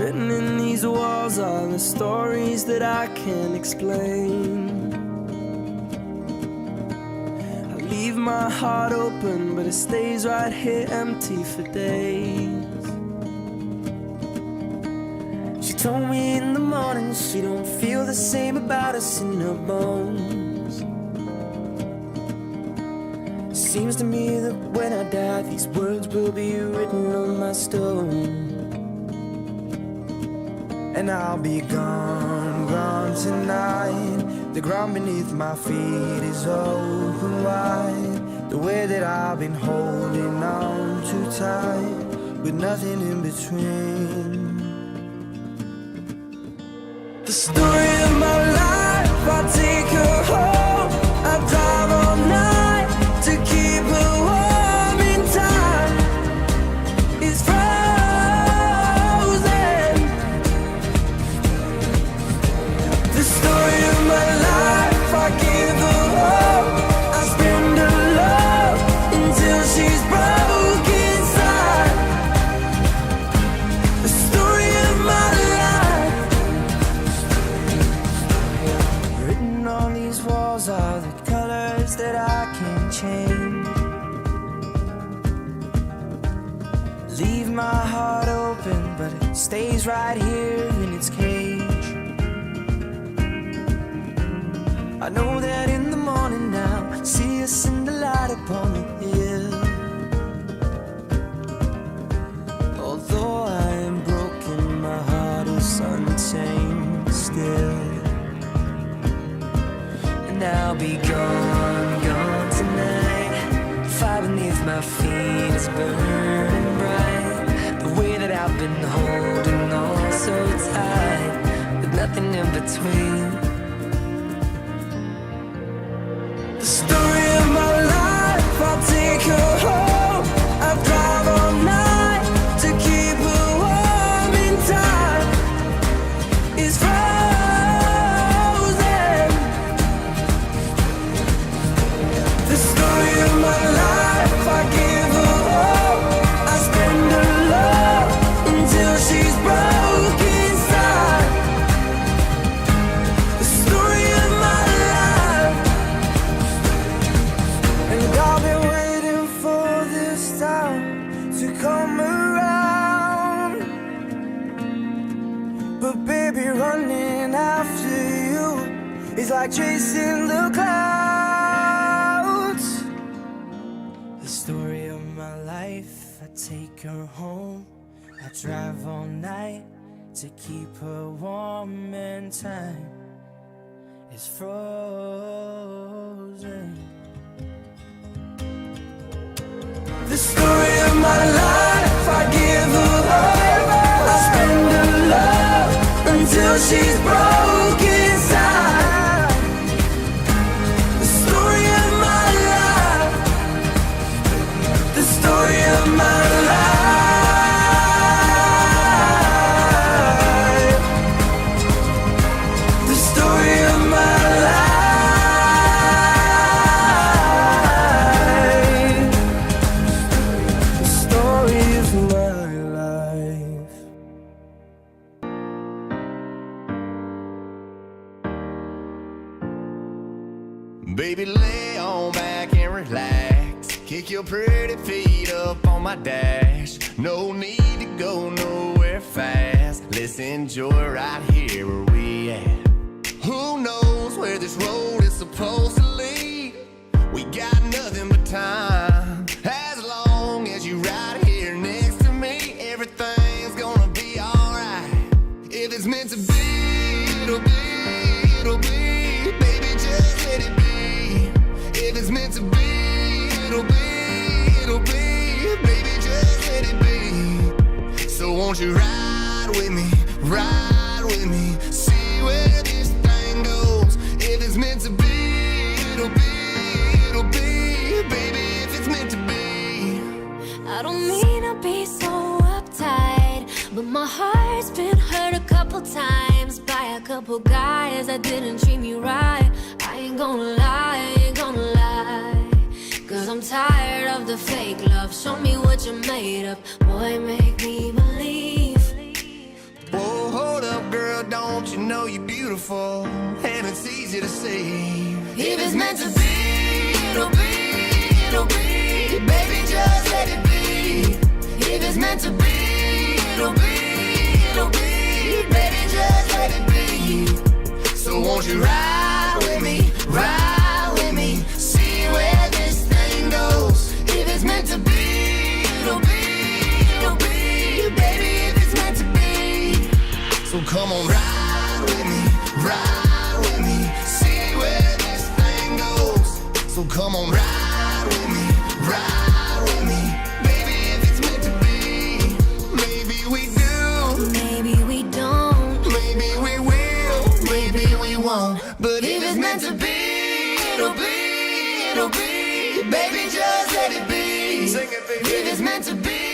Written in these walls are the stories that I can't explain. I leave my heart open, but it stays right here empty for days. She told me in the morning she don't feel the same about us in her bones. Seems to me that when I die, these words will be written on my stone. And I'll be gone, gone tonight. The ground beneath my feet is open wide. The way that I've been holding on too tight, with nothing in between. The story of my life, I take her home. I drive all night to keep her warm in time. It's frozen. The story of my life, I give her hope. I spend her love until she's broke inside. The story of my life. Written on these walls are the colors that I can't change. Leave my heart open, but it stays right here in its cage. I know that in the morning now, see us in the light upon the hill. Although I am broken, my heart is untamed still. And I'll be gone, gone tonight. The fire beneath my feet is burning bright. The way that I've been holding on so tight, with nothing in between. The story of my life, I'll take her home. I drive all night to keep her warm in time. It's frozen. The story of my life, I give her hope. I spend her love until she's broke inside. The story of my life. And I've been waiting for this time to come around. But baby, running after you is like chasing the clouds. The story of my life, I take her home. I drive all night to keep her warm and time is frozen. The story of my life, I give her hope. I spend her love until she's broke inside. The story of my life. The story of my life. The story of my life. The story of my life. Baby, lay on back and relax. Kick your pretty feet up on my dash. No need to go nowhere fast. Let's enjoy right here where we at. Who knows where this road is supposed to lead? We got nothing but time. As long as you right here next to me, everything's gonna be alright. If it's meant to be, it'll be, it'll be. Baby, just let it be. If it's meant to be, it'll be, it'll be. Baby, just let it be. So won't you ride with me, ride with me, see where this thing goes. If it's meant to be, it'll be, it'll be. Baby, if it's meant to be. I don't mean to be so uptight, but my heart's been hurt a couple times by a couple guys that didn't treat me right. I ain't gonna lie, I ain't gonna lie. 'Cause I'm tired of the fake love. Show me what you're made of. Boy, make me believe. beautiful and it's easy to see. If it's meant to be, it'll be, it'll be. Baby, just let it be. If it's meant to be, it'll be, it'll be. Baby, just let it be. So won't you ride with me, ride with me, see where this thing goes. If it's meant to be, it'll be, it'll be. Baby, if it's meant to be. So come on, ride with me, see where this thing goes. So come on, ride with me, baby, if it's meant to be. Maybe we do, Maybe we don't. maybe we will, maybe we won't. But If it's meant to be, it'll be, it'll be. Baby, just let it be. Sing it, baby. If it's meant to be,